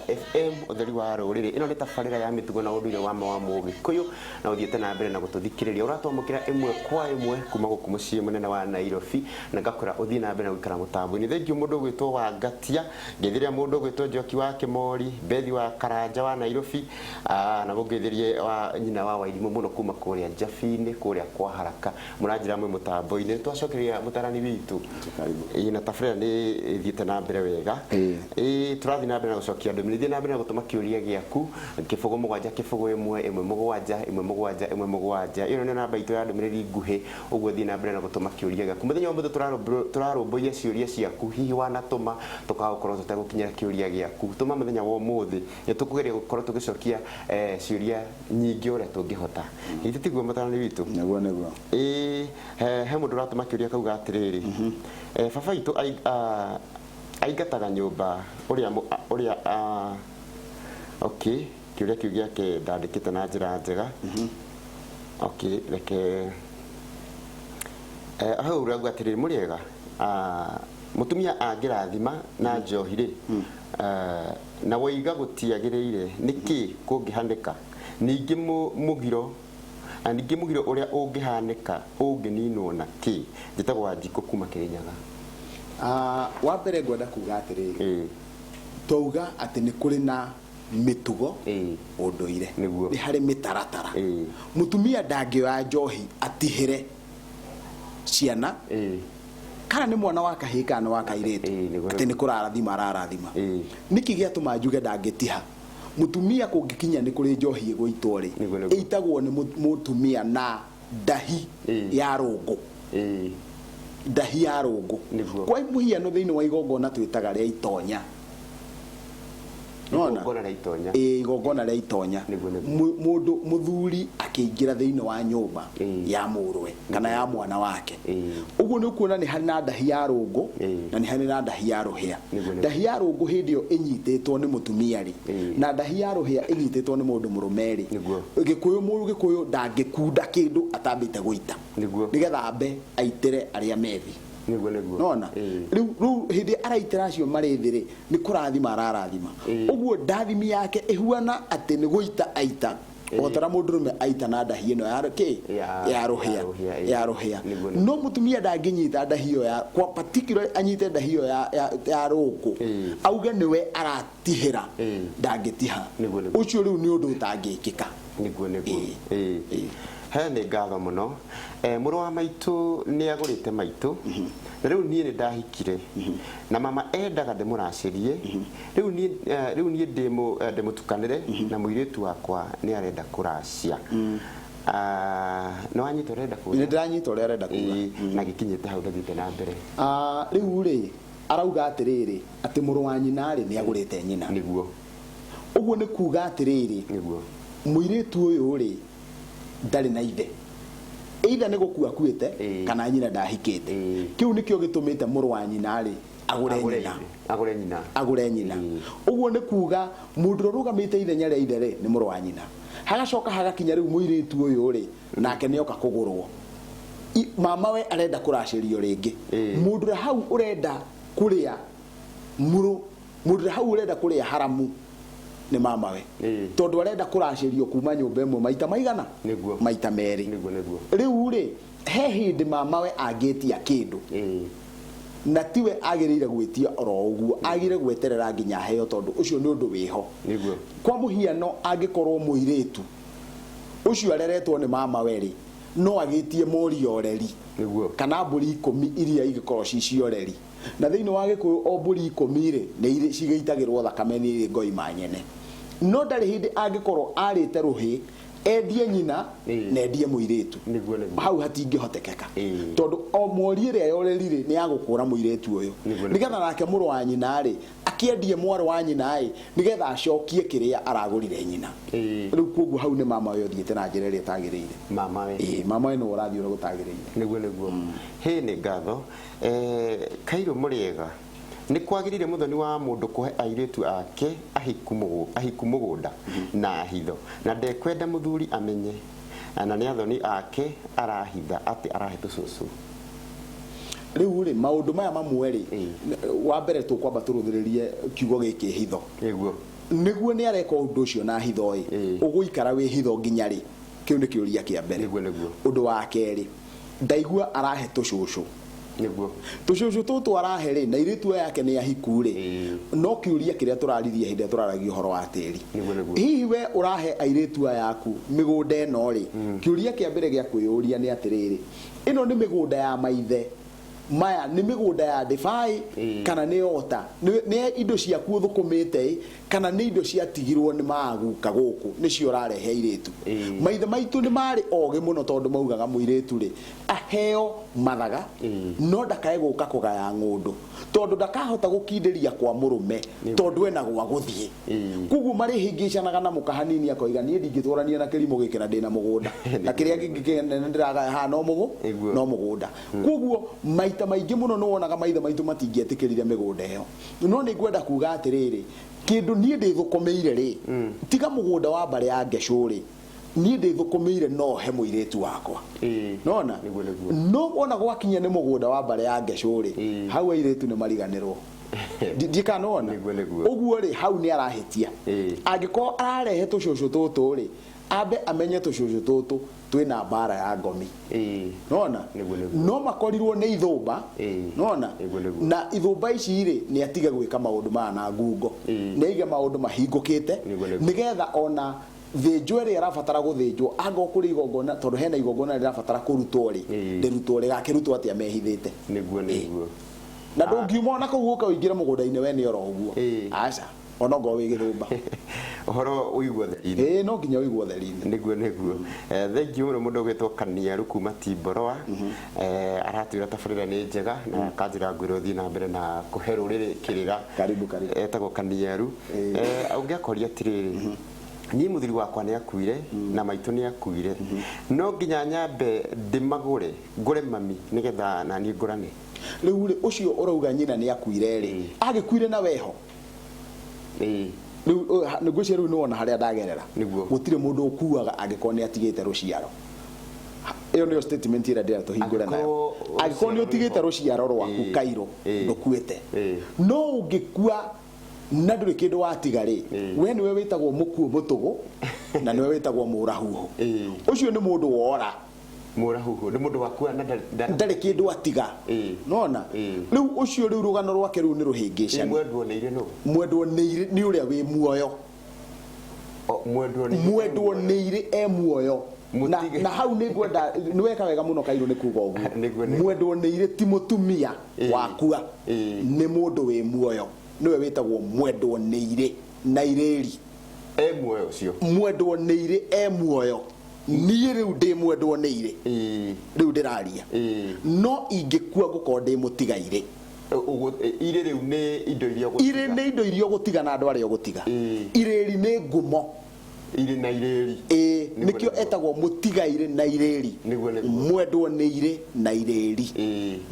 FM utheri wa ruriri ino ni tabarira ya mitugo na unduire wama wa Mugikuyu na uthiete na mbere na gututhikiriria uratwamukira imwe kwa imwe kuma guku mucii munene wa Nairobi na ngakora uthii na mbere na gwikara mutambo-ini thengio mundu gwitwo wa Ngatia ngeithiria mundu gwitwo Njoki wa Kimori Bethi wa Karanja wa Nairobi na ngeithirie wa nyina wa Wairimu muno kuma kuria Njabini kuria kwa Haraka muranjira mwe mutambo-ini twacokeria mutarani witu na tabarira ni ithiete na mbere wega turathi na mbere na gucokia ndumirithi na mbere na gutuma kiuria giaku kibugu mugwanja kibugu imwe mugwanja imwe mugwanja imwe mugwanja ino ni namba itu ya ndumirithi nguhi uguo thi na mbere na gutuma kiuria giaku muthenya wa turarumburia ciuria ciaku hihi wanatuma tukagukorwo tutagukinyira kiuria giaku tuma muthenya wa umuthi nitukugeria gukorwo tugicokia ciuria nyingi uria tungihota hithi tiguo mutarani witu neguo he mundu uratuma kiuria kauga atiriri baba itu aingataga nyumba uria okay kiuria kiu giake ndandikite na njira njega okay reke aho uragu atiriri muriega mutumia angirathima na njohi ri na woiga gutiagiriire niki kungihanika ningi mugiro ningi mugiro uria ungihanika ungininwo na ki njitagwa Njiko kuma Kirinyaga wa mbere ngwenda kuga atiriri touga ati ni kuri na mitugo unduire ni hari mitaratara mutumia ndangioya njohi atihire ciana kana ni mwana wa kahii kana wa kairitu ati ni kurarathima ararathima niki giatuma njuge ndangitiha mutumia kungikinya ni kuri njohi igwitwo ri itagwo ni mutumia na ndahi ya rungu ndahi ya rungu kwa muhiano thiini wa igongona twitaga ria itonya igongona ria itonya igongona ria itonya mundu muthuri akiingira thiini wa nyumba ya murwe kana ya mwana wake uguo ni kuona ni hari na ndahi ya rungu na ni hari na ndahi ya ruhia ndahi ya rungu hindi yo inyitetwo ni mutumia ri na ndahi ya ruhia inyitetwo ni mundu murume ri Gikuyu ndangikunda kindu atambite guita nigetha mbe aitire aria methi nona riu hindi araitira acio marithiri ni kurathima ararathima uguo ndathimi yake ihuana ati ni guita aita otara mundurume aita na ndahi ino ya ruhia no mutumia ndanginyita ndahi iyo ya kwa particular anyite ndahi iyo ya ruku auge niwe aratihira ndangitiha ucio riu ni undu utangikika niguo he ni ngatho muno muru wa maitu ni agurite maitu riu nie ni ndahikire na mama endaga ndimuracirie riu nie ndimutukanire na muiritu wakwa ni arenda kuracia no anyito renda ku ni ndanyito renda ku na gikinyite hau ndathite na mbere riu ri arauga atiriri ati muru wa nyina ri ni agurite nyina niguo uguo ni kuga atiriri niguo muiritu uyu ri ndari na ithe either ni gukua kuite kana nyina ndahikite kiu nikio gitumite muru wa nyina ri agure nyina uguo ni kuga mundu rugamite ithenya ria ithe ri ni muru wa nyina hagacoka hagakinya riu muiritu uyu ri nake nioka kugurwo mama we arenda kuracirio ringi mundu hau urenda kuria mundu hau urenda kuria haramu ni mama we tondu arenda kuracirio kuma nyumba imwe maita maigana maita meri riu ri he hindi mama we angitia kindu na tiwe agirire gwitia oro uguo agire gweterera nginya heo tondu ucio ni undu wiho kwa muhiano angikorwo muiritu ucio areretwo ni mama we ri no agitie mori oreri kana mburi 10 iria igikorwo cioreri na thiini wa Gikuyu o mburi 10 ri ni cigeitagirwo thakame ni ngoi manyene no ndari hindi angikorwo arite ruhi endie nyina na endie muiritu hau hatingihotekeka tondu o mori ria yoreri ri ni agukura muiritu uyu nigetha nake muru wa nyina ri akiendie mwaro wa nyina nigetha acokie kiria aragurire nyina riu koguo hau ni mama we othiete na njira iria tagiriire mama we no urathio no gutagiriire niguo he ni ngatho Kairo muriega ni kwagirire muthoni wa mundu kuhe airetu ake ahiku mugunda na hitho na ndekwenda muthuri amenye na ni athoni ake arahitha ati arahe tucucu riu ri maundu maya mamwe ri wa mbere tukwamba turuthiririe kiugo giki hitho niguo ni areka undu ucio na hitho uguikara wi hitho nginya ri kiu ni kiuria kia mbere undu wa keri ndaigua arahe tucucu tucucu tutu arahe ri na iritu yake ni ahiku ri no kiuria kiria turarithia hinde turaragia horo wa tiri hihi we urahe airitu yaku migunda eno ri kiuria kia mbere gia kwiyuria ni atiriri ino ni migunda ya maithe maya ni migunda ya divai kana ni ota ni indo cia ku thukumite kana ni indo cia tigirwo ni maguka guku ni cio rarehe iritu maithe maitu ni mari oge muno tondu maugaga muiritu ri aheo mathaga no ndakae guka kugaya ngundu tondu ndakahota gukinderia kwa murume tondu ena gwa guthie kugu mari hingicanaga na mukahanini akoiga nie ndingitwarania na kirimo gikira ndina mugunda na kiria kingikene ndiragaya ha no mugunda kugu maita maingi muno no wonaga maithe maitu matingietikirire migunda iyo no ni ngwenda kuga atiriri kindu nie ndithukumeire ri tiga mugunda wa bare ya ngecuri nie ndithukumeire no he muiretu wakwa nona no wona gwakinya ni mugunda wa bare ya ngecuri hau airetu ni mariganirwo ndikanona uguo ri hau ni arahitia angiko ararehe tucucu tutu ri abe amenye tucucu tutu twina bara ya ngomi nona no makorirwo ni ithumba nona na ithumba ici ri ni atige gwika maundu ma na ngungo ni ige maundu mahingukite nigetha ona thinjwo ri arabatara guthinjwo anga kuri igongona tondu hena igongona rirabatara kurutwo ri ndirutwo ri gakirutwo atia mehithite niguo na ndungiuma na kuguka uingira mugunda-ini we ni oro uguo aca ono go wi githumba ohoro uigwa theri no nginya uigwa theri niguo thank you mundu gwitwo Kaniaru kuma Timboroa aratwira tabarira ni njega na kanjira ngwiro thii na mbere na kuhe ruriri kiriga karibu etagwo Kaniaru ungiakoria tiriri ni muthiri wakwa ni akuire na maitu ni akuire no nginya nyambe ndimagure ngure mami nigetha na ni ngurane riu ri ucio urauga nyina ni akuire ri agikuire na weho riu niguo riu no na haria ndagerera gutire mundu ukuaga agikoni atigite ruciaro iyo niyo statement ira ndira tuhingura nayo agikoni utigite ruciaro rwaku Kairo ndukuite no ungikua na nduri kindu watigari we niwe witagwo mukuo mutugu na niwe witagwo murahuho ucio ni mundu wora murahuho ni mundu wakua na ndari kindu atiga nona riu ucio riu rugano rwake riu ni ruhingicani mwendwo ni uria wi muoyo mwendwo ni muoyo na hau ni gwenda ni weka wega muno Kairo ni kuga uguo mwendwo ni ti mutumia wakua ni mundu wi muoyo niwe witagwo mwendwo ni na ireri muoyo cio mwendwo ni muoyo niĩ rĩu ndĩ mwendwo nĩ ire rĩu ndĩraria no ingĩkua gũkorwo ndĩ mũtigaire ire rĩu nĩ indo iria ire nĩ indo iria ũgũtiga na andũ arĩa ũgũtiga ireri nĩ ngumo ire na ireri nikio etagwo mũtigaire na ireri mwendwo nĩ ire na ireri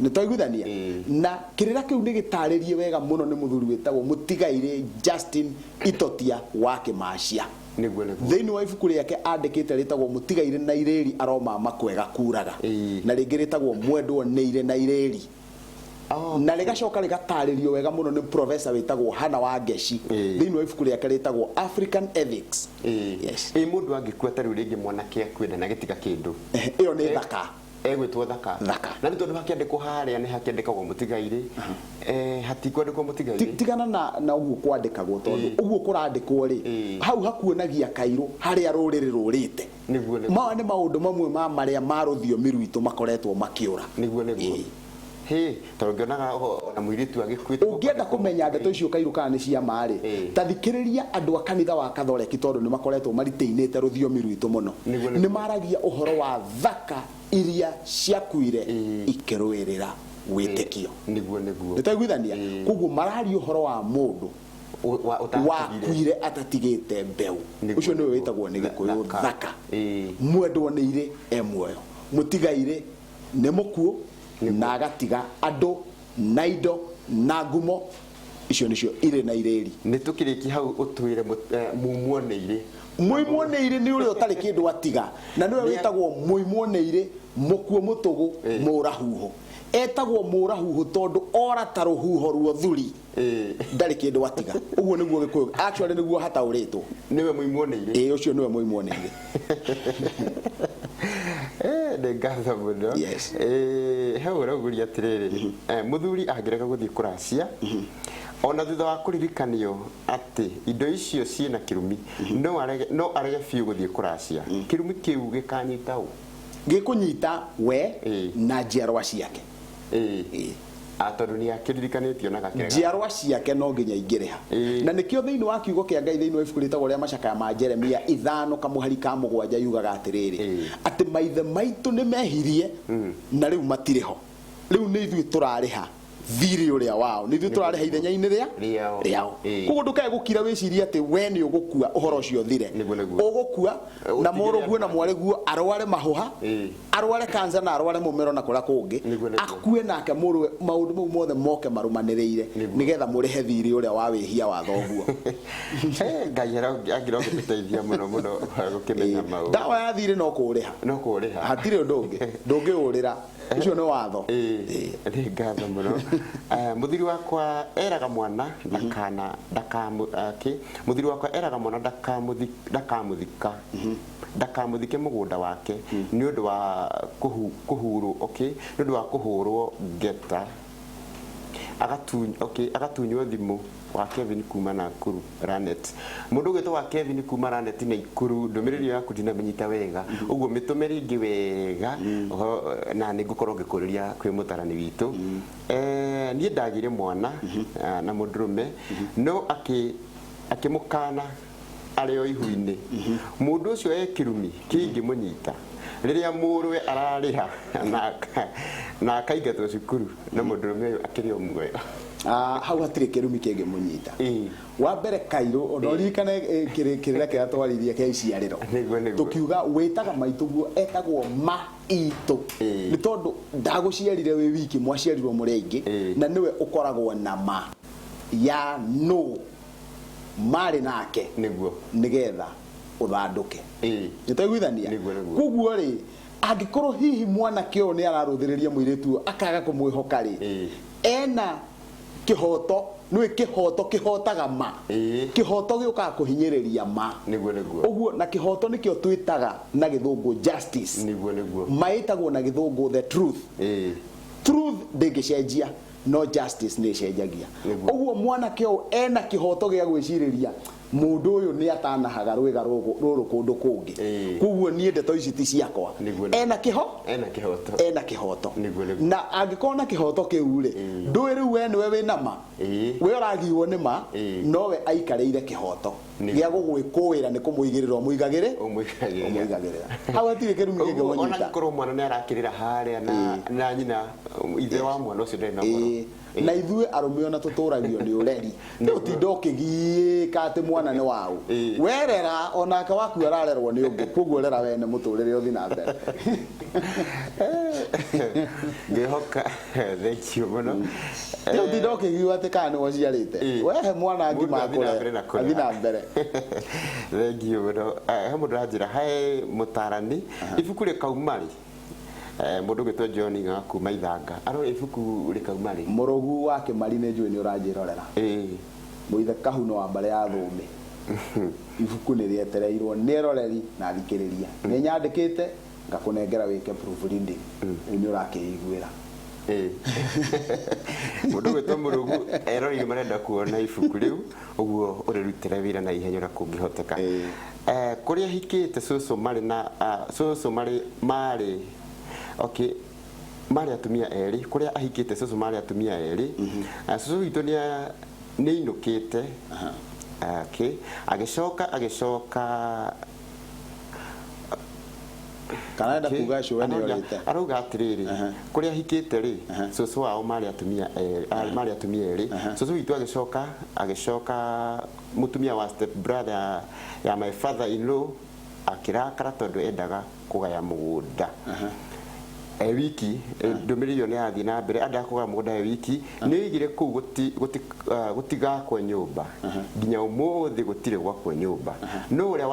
nĩ twaiguithania na kĩrĩra kĩu nĩ gĩtarĩrie wega mũno nĩ mũthuri wĩtagwo mũtigaire Justin Itotia wa Kĩmacia thiini wa ibuku riake andikite ritagwo mũtigaire na ireri aroma makwega kuraga na ringi ritagwo mwendwo nĩ ire na ireri na rigacoka rigataririo wega muno ni professor witagwo Hana wa Ngeci thiini wa ibuku riake ritagwo African Ethics yes mundu angikua tari ringi mwanake akwenda na gitiga kindu iyo ni thaka egwitwo thaka na ni tondu hakiandikwo haria ni hakiandikagwo mũtigaire hatikwandikwo mũtigaire tigana na uguo kwandikagwo tondu uguo kurandikwo ri hau hakuonagia Kairo haria ruriri rurite ma ni maundu mamwe ma maria maruthio miruito makoretwo makiura niguo he torogionaga na muiritu agikuite ungienda kumenya ndeto icio Kairo kana ni cia mari tathikiriria andu a kanitha wa Kathoreki tondu ni makoretwo mariteinite ruthio miruito muno ni maragia uhoro wa thaka iria ciakuire ikirwirira witikio niguo nitaiguithania koguo marari uhoro wa mundu wa kuire atatigite mbeu ucio niwe witagwo ni Gikuyu thaka mwendwo ni ire muoyo mutigaire ni mukuo na agatiga andu na indo na ngumo icio nicio ire na ireri nitukiriki hau utwire mumuoneire muimoneire ni uri utari kindu atiga na niwe witagwo muimoneire mukuo mutugu murahuho etagwo murahuho tondu ora ta ruhuho ruo thuri ndari kindu atiga uguo niguo Gikuyu actually niguo hatauritwo niwe muimoneire ucio niwe muimoneire de gatha muno he uraguria atiriri muthuri angireka guthii kuracia ona thutha wa kuririkanio ati indo icio ciina kirumi no arege fiu guthii kuracia kirumi kiu gikanyita u gikunyita we na njiarwa ciake atondu ni akiririkanitio na gakega njiarwa ciake no nginya ingiriha na nikio thiini wa kiugo kia Ngai thiini wa ibuku ritagwo ria macakaya ma Jeremia 5:7 yugaga atiriri ati maithe maitu ni mehirie na riu matiriho riu ni ithui turariha thiri uria wao ni ithui turariha ithenya-ini riao koguo ndukae gukira wiciria ati we ni ugukua uhoro ucio thire ugukua na muruguo na mwariguo arware mahuha arware kanza na arware mumero na kura kungi akue nake murwe maundu mau mothe moke marumaniriire nigetha murihe thiri uria wa wihia wa thoguo Ngai agira ngiteithia muno gukimenya mau dawa ya thiri no kuriha hatire undu ndungi urira ucio ni watho ni ngatho muno muthiri wakwa eraga mwana muthiri wakwa eraga mwana ndakamuthike mugunda wake ni undu wa kuhuru ni undu wa kuhurwo ngeta agatunywo thimu wa Kevin kuma Nakuru Ranet mundu gito wa Kevin kuma Ranet na Ikuru ndumiriri yaku ndinamenyita wega uguo mitumeri ingi wega na nigukorwo ngikuriria kwi mutarani witu nie ndagire mwana na mundurume no akimukana ario ihu-ini mundu ucio ekirumi kingi munyita riria murwe arariha na akaigatwo cukuru na mundurume uyu akirio muoyo hau hatire kirumi kingi munyita wa mbere Kairo onarikane kirira kia twaririe kia iciariro tukiuga witaga maituguo etagwo maitu ni tondu ndaguciarire wi wiki mwaciarirwo muri aingi na niwe ukoragwo na ma ya no mari nake niguo nigetha uthanduke nitaiguithania koguo ri angikorwo hihi mwana kio ni araruthiriria muiritu akaga kumwihoka ri ena kihoto nwe kihoto kihotaga ma kihoto gioka kuhinyiriria ma niguo uguo na kihoto nikio twitaga na githungu justice niguo maitagwo na githungu the truth truth ndingicenjia no justice ni cenjagia uguo mwana kio ena kihoto gia gwiciriria mundu uyu ni atanahaga rwiga ruru kundu kungi koguo nie ndeto ici ti ciakwa ena kihoto na angikona kihoto kiu ri ndui riu we niwe wina ma we uragiwo ni ma no we aikarire kihoto gia gugwikuira ni kumuigirirwo muigagire hau atire kirumi kingi munyita ona ngikoro mwana ni arakirira haria na nyina ithe wa mwana ucio ndena ngoro na ithue arume ona tuturagio ni ureri utinda ukigiika ati mwana ni wau werera ona ka waku ararerwo ni ungi koguo rera wene muturire uthi na mbere ngihoka thank you muno utinda ukigiwa ati kana ni waciarite wehe mwana angi makure athi na mbere thank you muno he mundu ranjira hai mutarani ibuku ri kaumari mundu gitwa John ngakuma ithanga aro ibuku rikaumari murugu wake mari ne njui ni uranjirorera muithe kahuno wa mbare ya thumbi ibuku ni rietereirwo ni roreri na thikiriria ni nyandikite ngakunengera wike proof reading ni urakiiguira mundu gitwa murugu erori marenda kuona ibuku riu uguo urirutire wira na ihenya na kungihoteka kuria hikite susu mari na susu mari okay mari atumia eri kuria ahikite susu mari atumia eri susu witu ni inukite okay agicoka kana enda kuga cũwe nĩ orĩte arauga atĩrĩrĩ kũrĩa hikĩte rĩ cũcũ wao marĩ atumia erĩ cũcũ witũ agĩcoka mũtumia wa step brother ya my father in law akĩrakara tondũ endaga kũgaya mũgũnda wiki ndũmĩrĩri ĩyo nĩ yathiĩ na mbere endaga kũgaya mũgũnda wiki nĩ oigire kũu gũtigakwo nyũmba nginya ũmũthĩ gũtirĩ gwakwo nyũmba no ũrĩa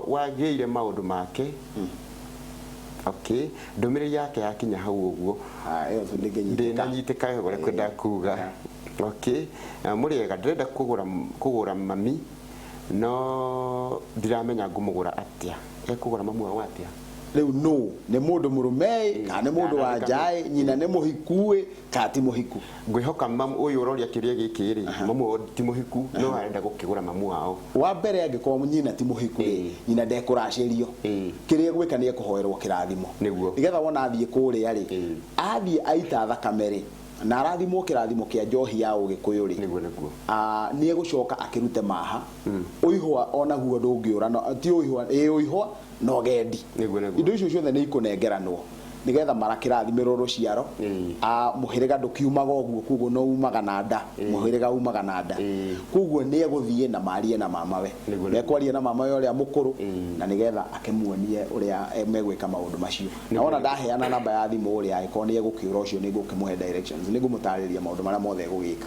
wagĩire maũndũ make ndũmĩrĩri yake yakinya hau ũguo ndĩnanyitĩka ũrĩa kwenda kuga mũrĩega ndĩrenda kũgũra mami no ndiramenya ngũmũgũra atĩa ekũgũra mamu wao atĩa rĩu no nĩ mũndũ mũrũme kana nĩ mũndũ wa njaĩ nyina nĩ mũhiku kana ti mũhiku ngwĩhoka mamu ũyũ ũroria kĩũria gĩkĩ rĩ mamu ti mũhiku no arenda gũkĩgũra mamu wao wa mbere angĩkorwo nyina ti mũhiku nyina ndekũracĩrio kĩrĩa gwĩka nĩ ekũhoerwo kĩrathimo nĩgetha wona athiĩ kũrĩa rĩ athiĩ aita thakame rĩ na arathimwo kĩrathimo kĩa njohi ya Ũgĩkũyũ rĩ nĩ egũcoka akĩrute maha ũihwa onaguo ndũngĩũra ti ũihwa no gendi indo icio ciothe nĩ ikũnengeranwo nigetha marakĩrathimĩrwo rũciaro mũhĩrĩga ndũkiumaga ũguo koguo no umaga na nda mũhĩrĩga umaga na nda koguo nĩ egũthiĩ na marie na mamawe nekwaria na mamawe ũrĩa mũkũrũ na nigetha akĩmuonie ũrĩa megwĩka maũndũ macio na wona ndaheana namba ya thimũ ũrĩa angĩkorwo nĩ egũkĩũra ũcio nĩ ngũkĩmũhe directions nĩ ngũmũtarĩria maũndũ marĩa mothe egũgĩka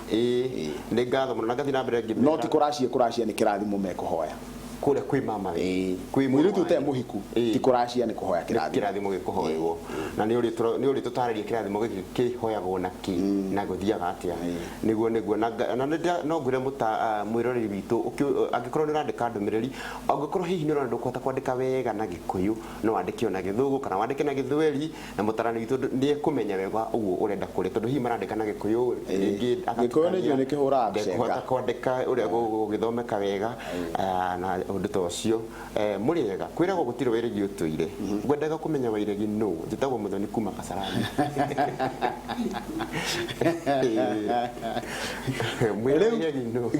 nĩ ngatho mũno na ngathi na mbere no ti kũracia nĩ kĩrathimo mekũhoya kule kwĩ mama kwĩ mũirĩtu ũtarĩ mũhiku ti kũracia nĩ kũhoya kĩrathimo gĩkũhoerwo na nĩ ũrĩ tũtarĩria kĩrathimo gĩkĩ kĩhoyagwo na kĩ na gũthiaga atĩa nĩguo na no ngwĩre mwĩroreri witũ angĩkorwo nĩ ũrandĩka ndũmĩrĩri angĩkorwo hihi nĩ ũrona ndũkũhota kwandĩka wega na Gĩkũyũ no wandĩke na Gĩthũngũ kana wandĩke na Gĩthweri na mũtarani witũ nĩ ekũmenya wega ũguo ũrenda kũrĩa tondũ hihi marandĩka na Gĩkũyũ rĩngĩ Gĩkũyũ nĩ kĩhũraga ndekũhota kwandĩka ũrĩa gũgĩthomeka wega na ũndũ ta ũcio mũrĩega kwĩragwo gũtirĩ Wairegi ũtũire ngwendaga kũmenya Wairegi no njĩtagwo Mũthoni kuma Kasarani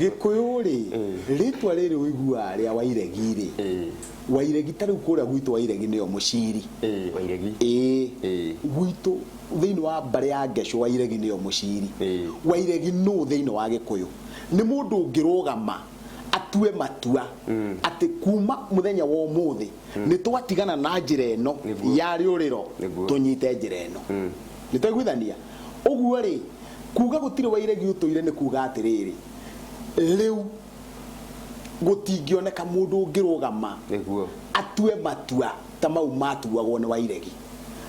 Gĩkũyũ rĩ rĩtwa rĩrĩ ũiguaga rĩa Wairegi rĩ Wairegi tarĩu kũrĩa gwitũ Wairegi nĩyo mũciri gwitũ thĩinĩ wa mbarĩ ya Ngecũ Wairegi nĩyo mũciri Wairegi no thĩinĩ wa Gĩkũyũ nĩ mũndũ ũngĩrũgama atue matua atĩ kuma mũthenya wa ũmũthĩ nĩ twatigana na njĩra ĩno ya rĩũrĩro tũnyite njĩra ĩno nĩ twaiguithania ũguo rĩ kuga gũtirĩ Wairegi ũtũire nĩ kuga atĩrĩrĩ rĩu gũtingĩoneka mũndũ ũngĩrũgama atue matua ta mau matuagwo nĩ Wairegi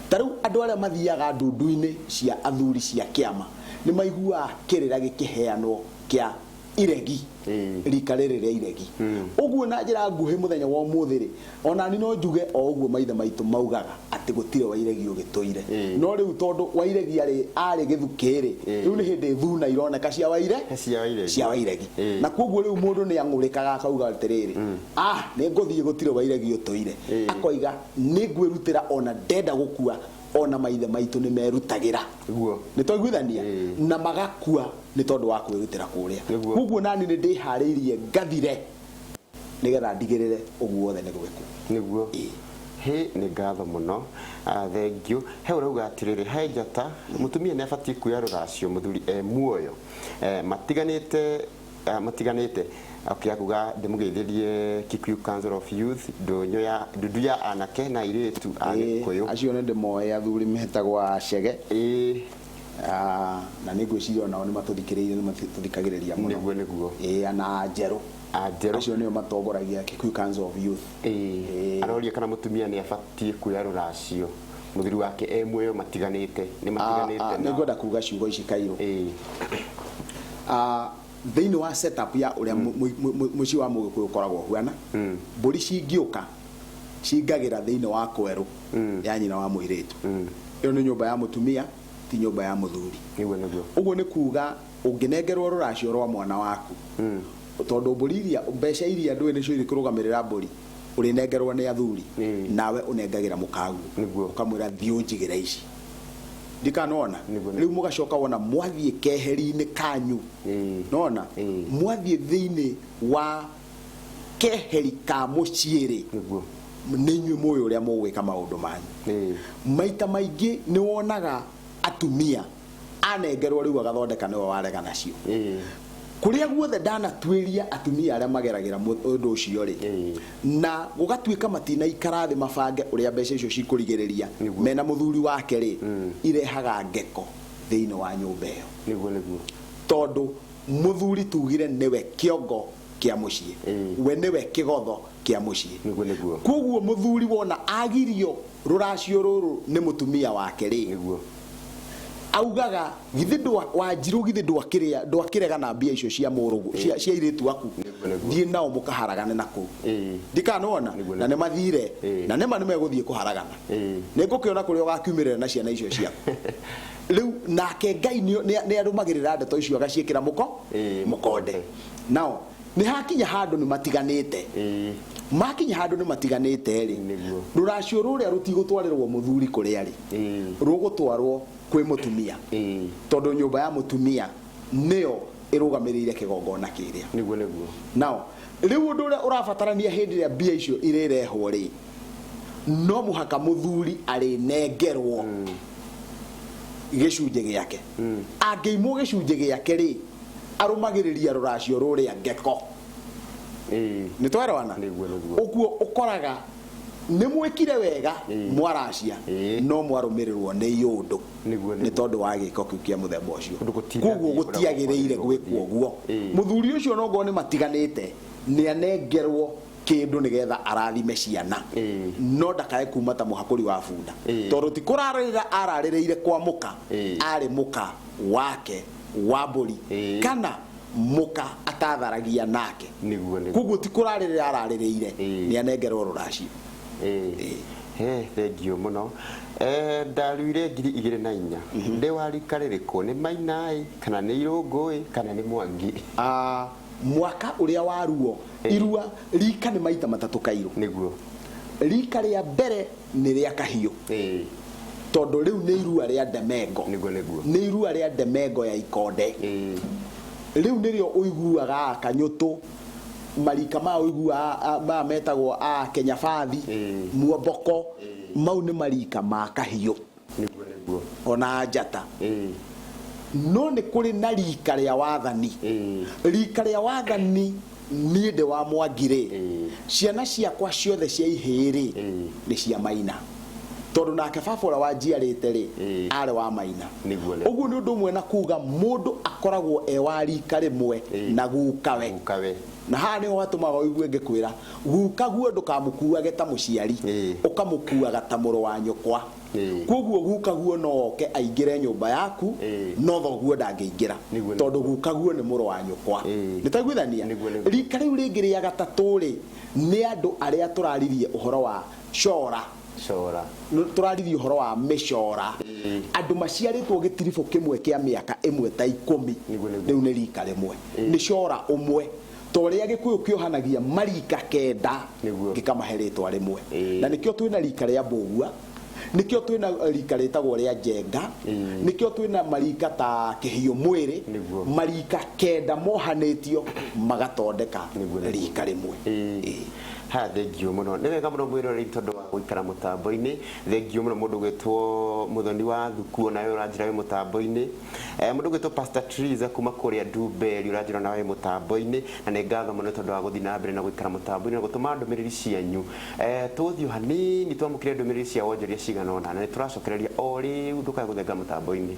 tarĩu andũ arĩa mathiaga ndundu-inĩ cia athuri cia kĩama nĩ maiguaga kĩrĩra gĩkĩheanwo kĩa iregi rika rĩrĩ rĩa iregi ũguo na njĩra nguhĩ mũthenya wa ũmũthĩ rĩ ona ni no njuge o ũguo maithe maitũ maugaga atĩ gũtirĩ Wairegi ũgĩtũire no rĩu tondũ Wairegi arĩ gĩthukĩ-rĩ rĩu nĩ hĩndĩ thuna ironeka cia Wairegi na koguo rĩu mũndũ nĩ ang'ũrĩkaga akauga atĩrĩrĩ nĩ ngũthiĩ gũtirĩ Wairegi ũtũire akoiga nĩ ngwĩrutĩra ona ndenda gũkua ona maithe maitũ nĩ merutagĩra nĩ twaiguithania na magakua nĩ tondũ wa kwĩrutĩra kũrĩa koguo nani nĩ ndĩharĩirie ngathire nĩgetha ndigĩrĩre ũguo wothe nĩ gwĩkwo nĩguo nĩ ngatho mũno thengiũ he ũrauga atĩrĩrĩ he njata mũtumia nĩ abatiĩ kuoya rũracio mũthuri muoyo matiganĩte akiakuga ndĩmũgeithĩrie Kikuyu Council of Youth ndundu ya anake na airĩtu a Gĩkũyũ acio nĩ ndĩmoe athuri metagwo Acege na nĩ ngwĩciria nao nĩ matũthikĩrĩirie nĩ matũthikagĩrĩria mũno nĩguo na njerũ acio nĩo matongoragia Kikuyu Council of Youth aroria kana mũtumia nĩ abatiĩ kuoya rũracio mũthuri wake muoyo matiganĩte nĩ ngwenda kuga ciugo ici Kairũ thĩinĩ wa setup ya ũrĩa mũciĩ wa Mũgĩkũyũ ũkoragwo huana mbũri cingĩũka cingagĩra thĩinĩ wa kwerũ ya nyina wa mũirĩtu ĩyo nĩ nyũmba ya mũtumia ti nyũmba ya mũthuri ũguo nĩ kuga ũngĩnengerwo rũracio rwa mwana waku tondũ mbũri iria mbeca iria ndũĩ nĩcio irĩkũrũgamĩrĩra mbũri ũrĩnengerwo nĩ athuri nawe ũnengagĩra mũkaguo ũkamwĩra thiĩ ũnjigĩre ici ndikanona rĩu mũgacoka wona mwathiĩ keheri-inĩ kanyu nona mwathiĩ thĩinĩ wa keheri ka mũciĩ nĩ inyuĩ mũĩ ũrĩa mũgwĩka maũndũ manyu maita maingĩ nĩ wonaga atumia anengerwo rĩu agathondeka nĩwe warega nacio kuria guothe ndanatuĩria atumia arĩa mageragĩra ũndũ ũcio rĩ na gũgatuĩka matina ikara thĩ mabange ũrĩa mbeca icio cikũrigĩrĩria mena mũthuri wake rĩ irehaga ngeko thĩinĩ wa nyũmba ĩyo tondũ mũthuri tugire nĩwe kĩongo kĩa mũciĩ we nĩwe kĩgotho kĩa mũciĩ koguo mũthuri wona agirio rũracio rũrũ nĩ mũtumia wake rĩ augaga githĩ wanjiru githĩ ndwakĩrega na mbia icio cia mũrũgũ cia irĩtu aku thiĩ nao mũkaharagane nakũ ndikanona na nĩ mathire na nĩma nĩmegũthiĩ kũharagana nĩngũkĩona kũrĩa ũgakiumĩrĩra na ciana icio ciaku rĩu nake Ngai nĩ arũmagĩrĩra ndeto icio agaciĩkĩra mũkonde nao nĩ hakinya handũ nĩ matiganĩte makinya handũ nĩ matiganĩte rĩ rũracio rũrĩa rũtigũtwarĩrwo mũthuri kũrĩa rĩ rũgũtwarwo kwĩ mũtumia tondũ nyũmba ya mũtumia nĩyo ĩrũgamĩrĩire kĩgongona kĩrĩa nao rĩu ũndũ ũrĩa ũrabatarania hĩndĩ ĩrĩa mbia icio irĩrehwo rĩ no mũhaka mũthuri arĩnengerwo gĩcunjĩ gĩake angĩimwo gĩcunjĩ gĩake rĩ arũmagĩrĩria rũracio rũrĩa ngeko nĩ twarewana ũguo ũkoraga nĩ mwĩkire wega mwaracia no mwarũmĩrĩrwo nĩ yũndũ nĩ tondũ wa gĩko kĩu kĩa mũthemba ũcio koguo gũtiagĩrĩire gwĩkwo ũguo mũthuri ũcio no ngorwo nĩ matiganĩte nĩ anengerwo kĩndũ nĩgetha arathime ciana no ndakae kuma ta mũhakũri wa bunda tondũ ti kũrarĩrĩra ararĩrĩire kwa mũka arĩ mũka wake wa mbũri kana mũka atatharagia nake koguo ti kũrarĩrĩra ararĩrĩire nĩ anengerwo rũracio thengio mũno ndaruire 2004 ndĩ warika rĩrĩkũ nĩ Maina kana nĩ Irũngũ kana nĩ Mwangi mwaka ũrĩa waruo irua rika nĩ maita matatũ kairũ nĩguo rika rĩa mbere nĩ rĩa kahiũ tondũ rĩu nĩ irua rĩa Ndemengo nĩ irua rĩa Ndemengo ya ikonde rĩu nĩrĩo ũiguaga Kanyũtũ marika ma ũiguaga metagwo a Kenya Bathi Muomboko mau nĩ marika ma kahiũ ona Njata no nĩ kũrĩ na rika rĩa wathani rika rĩa wathani niĩ ndĩ wa Mwangirĩ ciana ciakwa ciothe cia ihĩrĩ nĩ cia Maina tondũ nake baba ũrĩa wanjiarĩte rĩ arĩ wa Maina ũguo nĩ ũndũ ũmwe na kuga mũndũ akoragwo wa rika rĩmwe na gukawe na haha nĩho hatũmaga ũigue ngĩkwĩra gukaguo ndũkamũkuage ta mũciari ũkamũkuaga ta mũrũ wa nyũkwa koguo gukaguo no oke aingĩre nyũmba yaku no thoguo ndangĩingĩra tondũ gukaguo nĩ mũrũ wa nyũkwa nĩtaiguithania rika rĩu rĩngĩ rĩa gatatũ rĩ nĩ andũ arĩa tũraririe ũhoro wa cora tũraririe ũhoro wa mĩcora andũ maciarĩtwo gĩtiribũ kĩmwe kĩa mĩaka ĩmwe ta 10 rĩu nĩ rika rĩmwe nĩ cora ũmwe torĩa Gĩkũyũ kĩohanagia marika kenda gĩkamahe rĩtwa rĩmwe na nĩkĩo twĩna rika rĩa Mbũgua nĩkĩo twĩna rika rĩtagwo rĩa Njenga nĩkĩo twĩna marika ta Kĩhiũ Mwĩrĩ marika kenda mohanĩtio magatondeka rika rĩmwe thengio mũno nĩ wega mũno mwĩroreri tondũ wa gũikara mũtambo-inĩ thengio mũno mũndũ gwĩtwo Mũthoni wa Thuku nawe ũranjĩra wĩ mũtambo-inĩ mũndũ gwĩtwo Pastor Triza kuma kũrĩa Ndumberi ũranjĩra nawe wĩ mũtambo-inĩ na nĩ ngatho mũno tondũ wa gũthiĩ na mbere na gũikara mũtambo-inĩ na gũtũma ndũmĩrĩri cianyu tũthiũ hanini twamũkĩre ndũmĩrĩri cia wonjoria cigana ũna na nĩ tũracokereria o rĩu ndũkae gũthenga mũtambo-inĩ